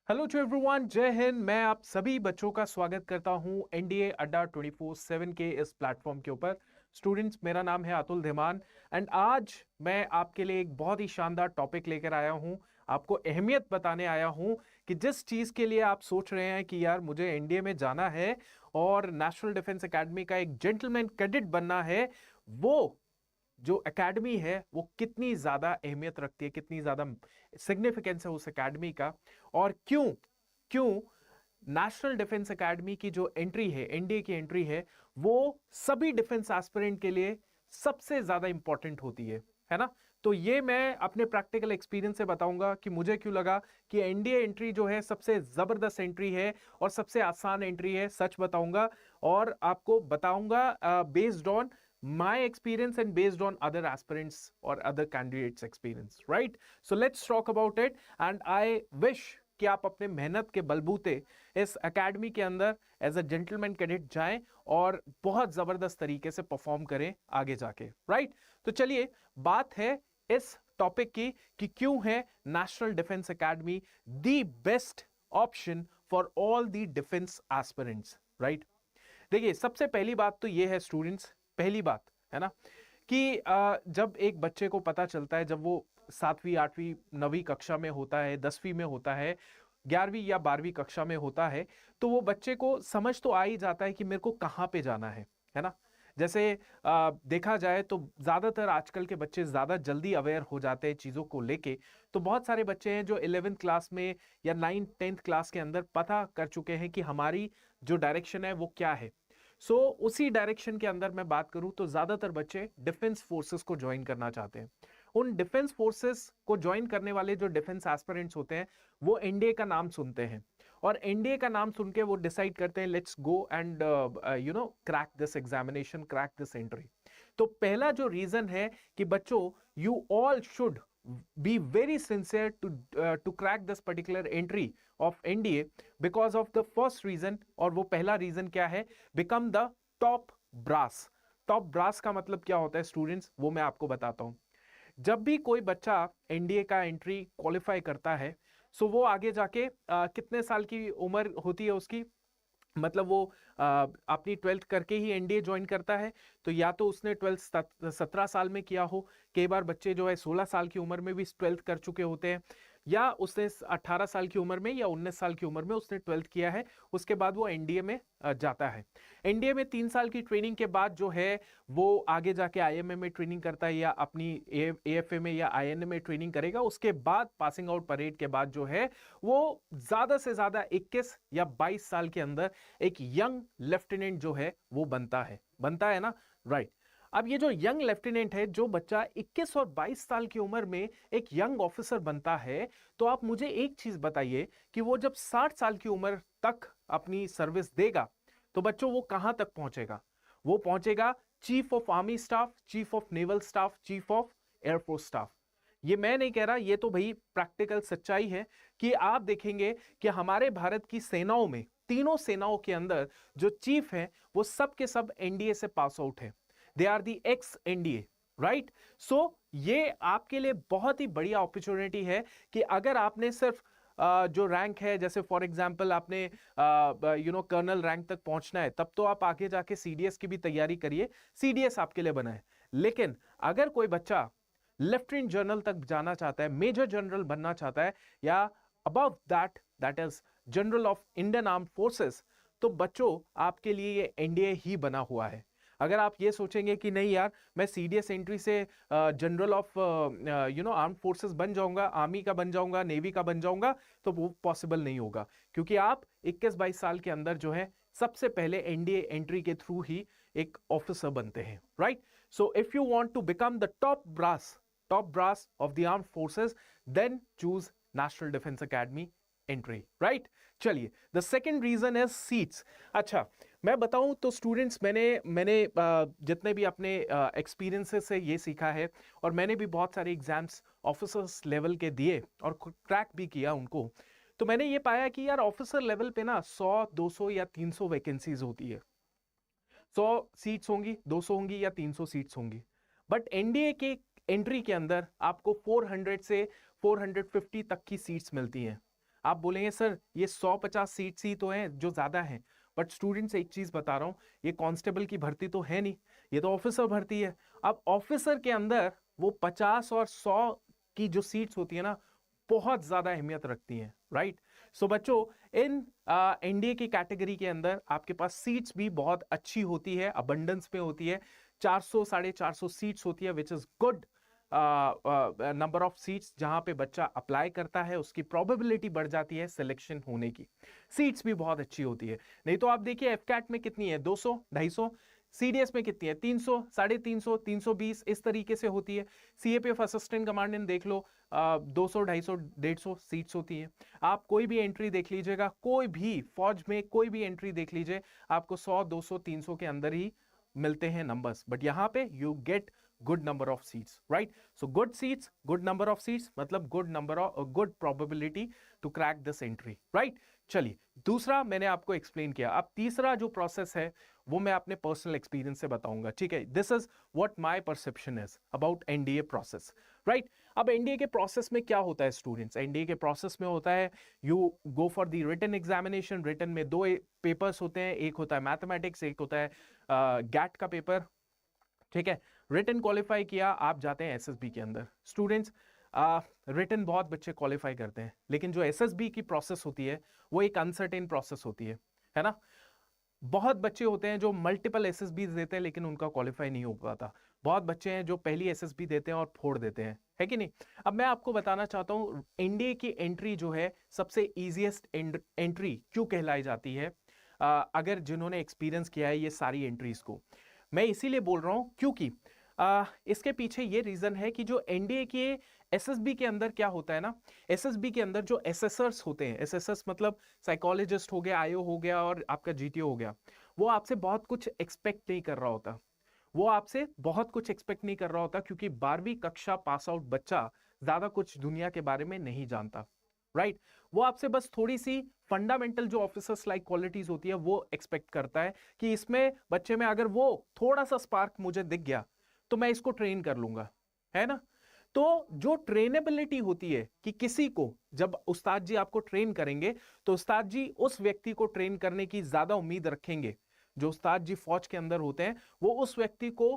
Hello to everyone, जय हिंद। मैं आप सभी बच्चों का स्वागत करता हूं एनडीए अड्डा 24/7 के इस प्लेटफॉर्म के ऊपर। स्टूडेंट्स, मेरा नाम है अतुल धीमान एंड आज मैं आपके लिए एक बहुत ही शानदार टॉपिक लेकर आया हूं। आपको अहमियत बताने आया हूं कि जिस चीज के लिए आप सोच रहे हैं कि यार मुझे एनडीए में जाना है और नेशनल डिफेंस एकेडमी का एक जेंटलमैन कैडेट बनना है, वो जो एकेडमी है वो कितनी ज्यादा अहमियत रखती है, कितनी ज्यादा सिग्निफिकेंस है उस एकेडमी का, और क्यों क्यों नेशनल डिफेंस एकेडमी की जो एंट्री है, एनडीए की एंट्री है, वो सभी डिफेंस एस्पिरेंट के लिए सबसे ज्यादा इंपॉर्टेंट होती है ना। तो ये मैं अपने प्रैक्टिकल एक्सपीरियंस से बताऊंगा कि मुझे क्यों लगा कि एनडीए एंट्री जो है सबसे जबरदस्त एंट्री है और सबसे आसान एंट्री है, सच बताऊंगा। और आपको बताऊंगा based on my experience and based on other aspirants or other candidates experience, right? So let's talk about it and I wish कि आप अपने मेहनत के बलबूते इस एकेडमी के अंदर एज अ जेंटलमैन कैडेट जाएं और बहुत जबरदस्त तरीके से परफॉर्म करें आगे जाके, राइट? तो चलिए, बात है इस टॉपिक की कि क्यों है national defence academy the best option for all the defence aspirants, right? देखिए, सबसे पहली बात तो ये है स्टूडेंट्स, पहली बात है ना कि जब एक बच्चे को पता चलता है, जब वो 7वीं 8वीं 9वीं कक्षा में होता है, 10वीं में होता है, 11वीं या 12वीं कक्षा में होता है, तो वो बच्चे को समझ तो आ ही जाता है कि मेरे को कहाँ पे जाना है ना। जैसे देखा जाए तो ज्यादातर आजकल के बच्चे ज्यादा जल्दी अवेयर हो जाते हैं चीजों को लेके। तो बहुत सारे बच्चे हैं जो 11th क्लास में या 9th 10th क्लास के अंदर पता कर चुके हैं कि हमारी जो डायरेक्शन है वो क्या है। उसी डायरेक्शन के अंदर मैं बात करूं तो ज्यादातर बच्चे डिफेंस फोर्सेस को ज्वाइन करना चाहते हैं। उन डिफेंस फोर्सेस को ज्वाइन करने वाले जो डिफेंस एस्पिरेंट्स होते हैं, वो एनडीए का नाम सुनते हैं और एनडीए का नाम सुन के वो डिसाइड करते हैं let's go and crack this examination, crack this entry. तो पहला जो रीजन है कि बच्चों, you all should be very sincere to crack this particular entry of NDA because of the first reason। और वो पहला रीजन क्या है? become the top brass। Top brass का मतलब क्या होता है स्टूडेंट्स, वो मैं आपको बताता हूं। जब भी कोई बच्चा एनडीए का एंट्री क्वालिफाई करता है, सो वो आगे जाके कितने साल की उम्र होती है उसकी, मतलब वो अपनी 12th करके ही एनडीए ज्वाइन करता है। तो या तो उसने 12th 17 साल में किया हो, कई बार बच्चे जो है 16 साल की उम्र में भी 12th कर चुके होते हैं, या उसने 18 साल की उम्र में या 19 साल की उम्र में उसने 12th किया है, उसके बाद वो एनडीए में जाता है। एनडीए में 3 साल की ट्रेनिंग के बाद जो है वो आगे जाके आईएमए में ट्रेनिंग करता है या अपनी एएफए में या आईएनए में ट्रेनिंग करेगा। उसके बाद पासिंग आउट परेड के बाद जो है वो ज्यादा से ज्यादा 21 या 22 साल के अंदर एक यंग लेफ्टिनेंट जो है वो बनता है ना, राइट? अब ये जो यंग लेफ्टिनेंट है, जो बच्चा 21 और 22 साल की उम्र में एक यंग ऑफिसर बनता है, तो आप मुझे एक चीज बताइए कि वो जब 60 साल की उम्र तक अपनी सर्विस देगा, तो बच्चों वो कहां तक पहुंचेगा? वो पहुंचेगा chief of army staff, chief of naval staff, chief of air force staff. ये मैं नहीं कह रहा, ये तो भाई प्रैक्टिकल सच्चाई है कि आप देखेंगे कि हमारे भारत की सेनाओं में, तीनों सेनाओं के अंदर जो चीफ है वो सब के सब एनडीए से पास आउट है। They are the ex NDA, right? So ये आपके लिए बहुत ही बढ़िया अपॉर्चुनिटी है कि अगर आपने सिर्फ जो रैंक है, जैसे फॉर एग्जांपल आपने कर्नल रैंक तक पहुंचना है, तब तो आप आगे जाके सीडीएस की भी तैयारी करिए, सीडीएस आपके लिए बना है। लेकिन अगर कोई बच्चा लेफ्टिनेंट जनरल तक जाना चाहता है, मेजर जनरल बनना चाहता है, या above that, that is general of Indian arm forces, तो बच्चों आपके लिए ये एनडीए ही बना हुआ है। अगर आप ये सोचेंगे कि नहीं यार, मैं सीडीएस एंट्री से जनरल ऑफ आर्म फोर्सेस बन जाऊंगा, आर्मी का बन जाऊंगा, नेवी का बन जाऊंगा, तो वो पॉसिबल नहीं होगा, क्योंकि आप 21-22 साल के अंदर जो है सबसे पहले एनडीए एंट्री के थ्रू ही एक ऑफिसर बनते हैं, right? So if you want to become the top brass of the armed forces, then choose National Defense Academy entry, right? चलिए, the second reason is seats। अच्छा, मैं बताऊं तो स्टूडेंट्स, मैंने जितने भी अपने एक्सपीरियंसेस से ये सीखा है, और मैंने भी बहुत सारे एग्जाम्स ऑफिसर्स लेवल के दिए और क्रैक भी किया उनको। तो मैंने ये पाया कि यार ऑफिसर लेवल पे ना 100 200 या 300 वैकेंसीज होती है। 100 सीट्स होंगी, 200 होंगी या 300 सीट्स होंगी। बट एनडीए के एंट्री के अंदर आपको 400 से 450 तक की सीट्स मिलती हैं। आप बोलेंगे सर ये 150 सीट्स ही तो हैं जो ज्यादा हैं, बट स्टूडेंट्स एक चीज बता रहा हूं, ये कांस्टेबल की भर्ती तो है नहीं, ये तो ऑफिसर भर्ती है। अब ऑफिसर के अंदर वो 50 और 100 की जो सीट्स होती है ना, बहुत ज्यादा अहमियत रखती हैं, राइट। सो बच्चों, इन एनडीए की कैटेगरी के अंदर आपके पास सीट्स भी बहुत अच्छी होती है, अबंडेंस में होती है, 400 450 सीट्स होती है, which is good number of seats. जहां पे बच्चा अप्लाई करता है उसकी प्रोबेबिलिटी बढ़ जाती है सिलेक्शन होने की, सीट्स भी बहुत अच्छी होती है। नहीं तो आप देखिए एफकैट में कितनी है, 200 250, सीडीएस में कितनी है, 300 350 320, इस तरीके से होती है। सीएपीएफ असिस्टेंट कमांडेंट देख लो, 200 250 150 सीट्स होती है। आप कोई भी एंट्री देख लीजिएगा, कोई भी फौज में कोई भी एंट्री देख लीजिए, आपको 100 200 300 के अंदर ही मिलते हैं नंबर्स, बट यहां पे you get good number of seats, right? So good seats, good number of seats मतलब good number of good probability to crack this entry, right? चलिए, दूसरा मैंने आपको एक्सप्लेन किया। अब तीसरा जो प्रोसेस है वो मैं अपने पर्सनल एक्सपीरियंस से बताऊंगा, ठीक है। This is what my perception is about NDA process, right. अब एनडीए के प्रोसेस में क्या होता है स्टूडेंट्स, एनडीए के प्रोसेस में होता है you go for the written examination. Written में दो पेपर्स होते हैं, एक होता है मैथमेटिक्स, एक होता है गैट का पेपर, ठीक है। रिटन क्वालिफाई किया, आप जाते हैं एसएसबी के अंदर। स्टूडेंट्स, रिटन बहुत बच्चे क्वालिफाई करते हैं, लेकिन जो एसएसबी की प्रोसेस होती है वो एक अनसर्टेन प्रोसेस होती है ना। बहुत बच्चे होते हैं जो मल्टीपल एसएसबी देते हैं लेकिन उनका क्वालिफाई नहीं हो पाता। बहुत बच्चे हैं जो पहली एसएसबी देते हैं और फोड़ देते हैं, है कि नहीं। अब मैं आपको बताना चाहता हूं एनडीए की एंट्री जो है सबसे इजीएस्ट एंट्री क्यों कहलाई जाती है, अगर जिन्होंने एक्सपीरियंस किया है ये सारी एंट्रीज को। मैं इसीलिए बोल रहा हूं क्योंकि इसके पीछे ये रीजन है कि जो एनडीए के एसएसबी के अंदर क्या होता है ना, एसएसबी के अंदर जो एसेसर्स होते हैं, एसेसर्स मतलब साइकोलॉजिस्ट हो गया, आईओ हो गया और आपका जीटीओ हो गया, वो आपसे बहुत कुछ एक्सपेक्ट नहीं कर रहा होता। वो आपसे बहुत कुछ एक्सपेक्ट नहीं कर रहा होता क्योंकि 12वीं कक्षा पास आउट बच्चा ज्यादा कुछ दुनिया के बारे में नहीं जानता, राइट। वो आपसे बस थोड़ी सी फंडामेंटल जो ऑफिसर्स लाइक क्वालिटीज होती है वो एक्सपेक्ट करता है कि इसमें बच्चे में अगर वो थोड़ा सा स्पार्क मुझे दिख गया तो मैं इसको ट्रेन कर लूंगा, है ना। तो जो ट्रेनेबिलिटी होती है कि किसी को जब उस्ताद जी आपको ट्रेन करेंगे तो उस्ताद जी उस व्यक्ति को ट्रेन करने की ज्यादा उम्मीद रखेंगे। जो उस्ताद जी फौज के अंदर होते हैं वो उस व्यक्ति को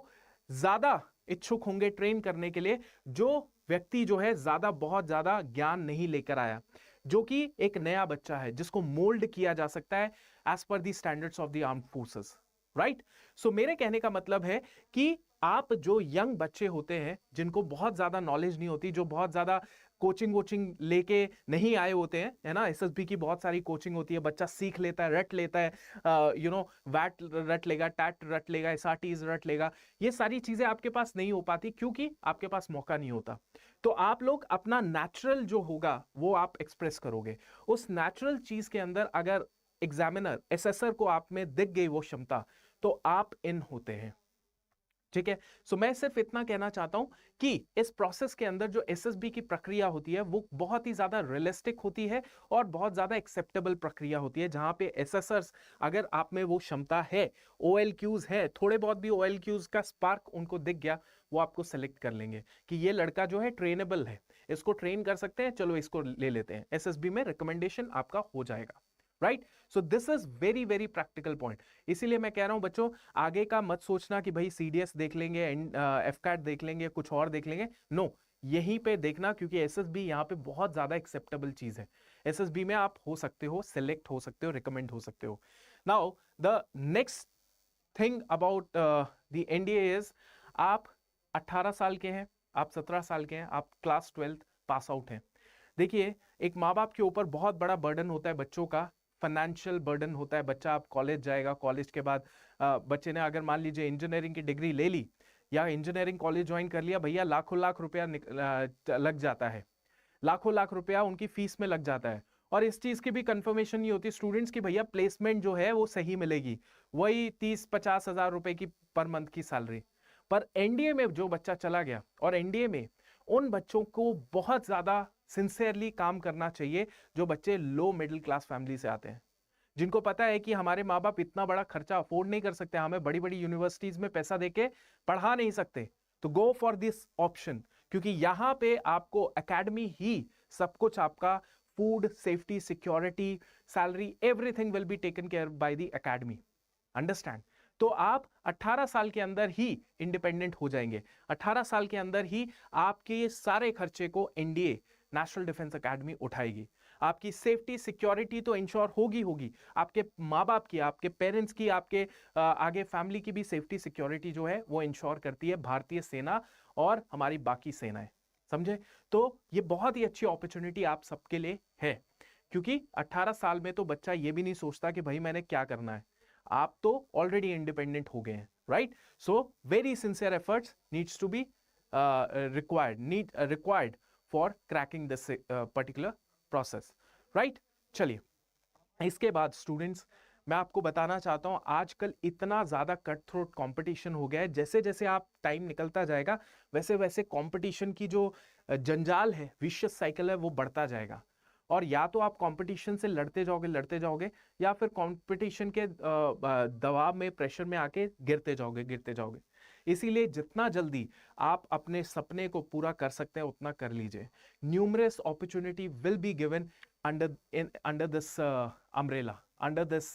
ज्यादा इच्छुक होंगे ट्रेन करने के लिए जो व्यक्ति जो है ज्यादा बहुत ज्यादा ज्ञान नहीं लेकर आया, जो कि एक नया बच्चा है जिसको मोल्ड किया जा सकता है as per the standards of the armed forces, right. So मेरे कहने का मतलब है कि आप जो यंग बच्चे होते हैं जिनको बहुत ज्यादा नॉलेज नहीं होती, जो बहुत ज्यादा कोचिंग वोचिंग लेके नहीं आए होते हैं, है ना। एसएसबी की बहुत सारी कोचिंग होती है, बच्चा सीख लेता है, रट लेता है, वैट रट लेगा, टैट रट लेगा, एसआरटीज रट लेगा। ये सारी चीजें आपके पास नहीं हो पाती क्योंकि आपके पास मौका नहीं होता। तो आप लोग अपना नेचुरल जो होगा वो आप एक्सप्रेस करोगे। उस नेचुरल चीज के अंदर अगर एग्जामिनर एसेसर को आप में दिख गई वो क्षमता तो आप इन होते हैं, ठीक है। सो मैं सिर्फ इतना कहना चाहता हूं कि इस प्रोसेस के अंदर जो एसएसबी की प्रक्रिया होती है वो बहुत ही ज्यादा रियलिस्टिक होती है और बहुत ज्यादा एक्सेप्टेबल प्रक्रिया होती है, जहां पे एसएसर्स अगर आप में वो क्षमता है, ओएलक्यूज है, थोड़े बहुत भी ओएलक्यूज का स्पार्क उनको दिख गया, वो आपको सेलेक्ट कर लेंगे कि ये लड़का जो है ट्रेनेबल है, इसको ट्रेन कर सकते हैं, चलो इसको ले लेते हैं। एसएसबी में रिकमेंडेशन आपका हो जाएगा, right. So this is very very practical point. इसीलिए मैं कह रहा हूं बच्चों, आगे का मत सोचना कि भाई सीडीएस देख लेंगे, एफकैट देख लेंगे, कुछ और देख लेंगे, नो। यहीं पे देखना क्योंकि एसएसबी यहाँ पे बहुत ज्यादा एक्सेप्टेबल चीज है। एसएसबी में आप हो सकते हो, सिलेक्ट हो सकते हो, रिकमेंड हो सकते हो। Now the next thing about the NDA is, आप 18 साल के हैं, आप 17 साल के हैं, आप क्लास 12 पास आउट हैं। देखिए, एक माँ बाप के ऊपर बहुत बड़ा बर्डन होता है बच्चों का, फाइनेंशियल बर्डन होता है। बच्चा आप कॉलेज जाएगा, कॉलेज के बाद बच्चे ने अगर मान लीजिए इंजीनियरिंग की डिग्री ले ली या इंजीनियरिंग कॉलेज ज्वाइन कर लिया, भैया लाखों लाख रुपया लग जाता है, लाखों लाख रुपया उनकी फीस में लग जाता है। और इस चीज की भी कंफर्मेशन नहीं होती स्टूडेंट्स की भैया प्लेसमेंट जो है वो सही मिलेगी, वही 30-50 हजार रुपए की पर मंथ की सैलरी। पर एनडीए में जो बच्चा चला गया, और एनडीए में उन बच्चों को बहुत ज्यादा सिंसियरली काम करना चाहिए जो बच्चे लो मिडिल क्लास फैमिली से आते हैं, जिनको पता है कि हमारे माँ बाप इतना बड़ा खर्चा अफोर्ड नहीं कर सकते, हमें बड़ी बड़ी यूनिवर्सिटीज में पैसा देके पढ़ा नहीं सकते। तो गो फॉर दिस ऑप्शन, क्योंकि यहाँ पे आपको एकेडमी ही सब कुछ आपका food, safety, security, salary, everything will be taken care by the academy. Understand? तो आप 18 साल के अंदर ही इंडिपेंडेंट हो जाएंगे। 18 साल के अंदर ही आपके सारे खर्चे को एनडीए नेशनल डिफेंस एकेडमी उठाएगी। आपकी सेफ्टी सिक्योरिटी तो इंश्योर होगी होगी, आपके माँ बाप की, आपके पेरेंट्स की, आपके आगे फैमिली की भी सेफ्टी सिक्योरिटी जो है वो इंश्योर करती है भारतीय सेना और हमारी बाकी सेनाएं। समझे? तो ये बहुत ही अच्छी अपॉर्चुनिटी आप सबके लिए है, क्योंकि 18 साल में तो बच्चा ये भी नहीं सोचता कि भाई मैंने क्या करना है, आप तो ऑलरेडी इंडिपेंडेंट हो गए हैं, right? So very sincere efforts needs to be required for cracking this particular process, right? चलिए, इसके बाद स्टूडेंट्स मैं आपको बताना चाहता हूं, आजकल इतना ज्यादा कट थ्रोट कंपटीशन हो गया है, जैसे जैसे आप टाइम निकलता जाएगा वैसे वैसे कंपटीशन की जो जंजाल है, विशियस साइकिल है, वो बढ़ता जाएगा। और या तो आप कंपटीशन से लड़ते जाओगे या फिर कंपटीशन के दबाव में, प्रेशर में आके गिरते जाओगे। इसीलिए जितना जल्दी आप अपने सपने को पूरा कर सकते हैं उतना कर लीजिए। Numerous opportunity will be given under this umbrella, under this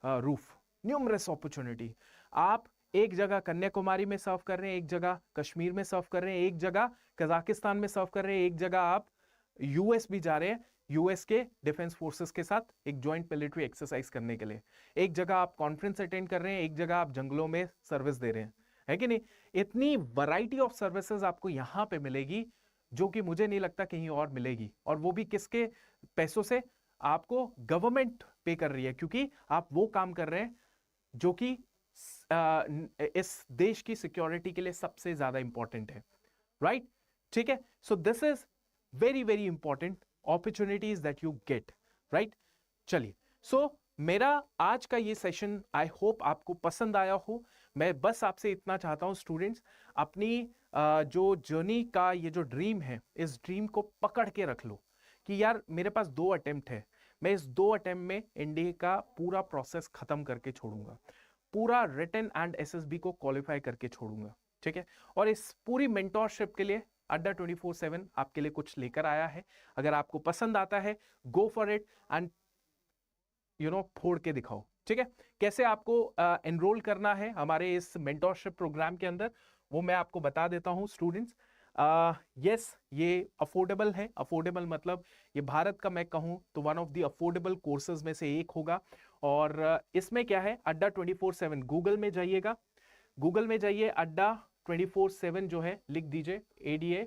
roof. Numerous opportunity. आप एक जगह कन्याकुमारी में सर्व कर रहे हैं, एक जगह कश्मीर में सर्व कर रहे हैं, एक जगह कजाकिस्तान में सर्व कर रहे हैं, एक जगह आप यूएस भी जा रहे हैं यूएस के डिफेंस फोर्सेस के साथ एक जॉइंट मिलिट्री एक्सरसाइज करने के लिए, एक जगह आप कॉन्फ्रेंस अटेंड कर रहे हैं, एक जगह आप जंगलों में सर्विस दे रहे हैं, है कि नहीं? इतनी वैरायटी ऑफ सर्विसेज आपको यहां पे मिलेगी जो कि मुझे नहीं लगता कहीं और मिलेगी। और वो भी किसके पैसों से? आपको गवर्नमेंट पे कर रही है, क्योंकि आप वो काम कर रहे हैं जो कि इस देश की सिक्योरिटी के लिए सबसे ज्यादा इंपॉर्टेंट है, राइट? ठीक है, so this is very very important opportunities that you get, right? चलिए, so मेरा आज का ये सेशन आई होप आपको पसंद आया हो। मैं बस आपसे इतना चाहता हूं स्टूडेंट्स, अपनी जो जर्नी का ये जो ड्रीम है, इस ड्रीम को पकड़ के रख लो कि यार मेरे पास 2 अटेम्प्ट है, मैं इस 2 अटेम्प्ट में एनडीए का पूरा प्रोसेस खत्म करके छोड़ूंगा, पूरा रिटन एंड एसएसबी को क्वालिफाई करके छोड़ूंगा, ठीक है? और इस पूरी मेंटोरशिप के लिए अड्डा 24/7 आपके लिए कुछ लेकर आया है। अगर आपको पसंद आता है, गो फॉर इट एंड फोड़ के दिखाओ, ठीक है? कैसे आपको एनरोल करना है हमारे इस मेंटोरशिप प्रोग्राम के अंदर, वो मैं आपको बता देता हूं स्टूडेंट्स। यस, ये अफोर्डेबल है। अफोर्डेबल मतलब ये भारत का मैं कहूं तो one of the affordable courses में से एक होगा। और इसमें क्या है, अड्डा 24/7, गूगल में जाइएगा, गूगल में जाइए, अड्डा 24/7 जो है लिख दीजिए, ADA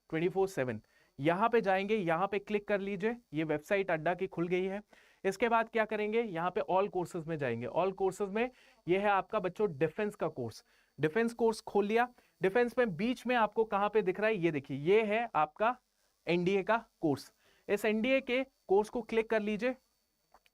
24/7, यहां पे जाएंगे, यहां पे क्लिक कर लीजिए, ये वेबसाइट अड्डा की खुल गई है। इसके बाद क्या करेंगे, यहां पे ऑल कोर्सेज में जाएंगे। ऑल कोर्सेज में ये है आपका बच्चों डिफेंस का कोर्स, डिफेंस कोर्स खोल लिया। डिफेंस में बीच में आपको कहां पे दिख रहा है, ये देखिए, ये है आपका एनडीए का कोर्स। इस एनडीए के कोर्स को क्लिक कर लीजिए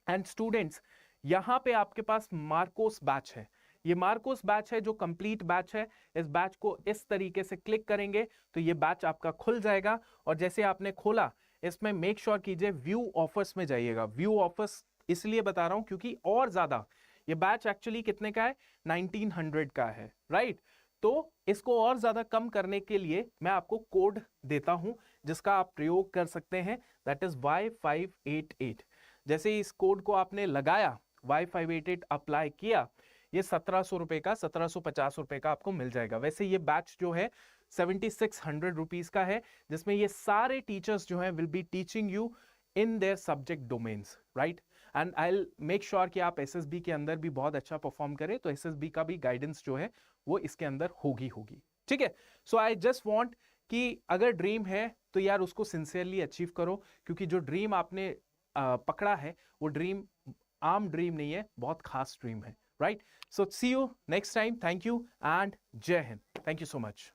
एंड स्टूडेंट्स यहां पे आपके पास मार्कोस बैच है, ये मार्कोस बैच है जो कंप्लीट बैच है। इस बैच को इस तरीके से क्लिक करेंगे तो ये बैच आपका खुल जाएगा। और जैसे आपने खोला, इसमें मेक श्योर कीजिए व्यू ऑफर्स में जाइएगा। व्यू ऑफर्स इसलिए बता रहा हूं क्योंकि और ज्यादा ये बैच एक्चुअली कितने का है, 1900 का है, राइट? तो इसको और ज्यादा कम करने के लिए मैं आपको कोड देता हूं जिसका आप प्रयोग कर सकते हैं, दैट इज Y588। जैसे इस कोड को आपने लगाया, Y588 अप्लाई किया, ये 1700 रुपए का, 1750 रुपए का आपको मिल जाएगा। वैसे ये बैच जो है 7600 रुपीज का है, जिसमें ये सारे टीचर्स जो है will be teaching you in their subject domains, right? And I will make sure कि आप एसएसबी के अंदर भी बहुत अच्छा परफॉर्म करें, तो एसएसबी का भी गाइडेंस जो है वो इसके अंदर होगी, ठीक है? सो आई जस्ट वांट कि अगर ड्रीम है तो यार उसको सिंसियरली अचीव करो, क्योंकि जो ड्रीम आपने पकड़ा है वो ड्रीम आम ड्रीम नहीं है, बहुत खास ड्रीम है, right? So see you next time. Thank you and Jai Hind. Thank you so much.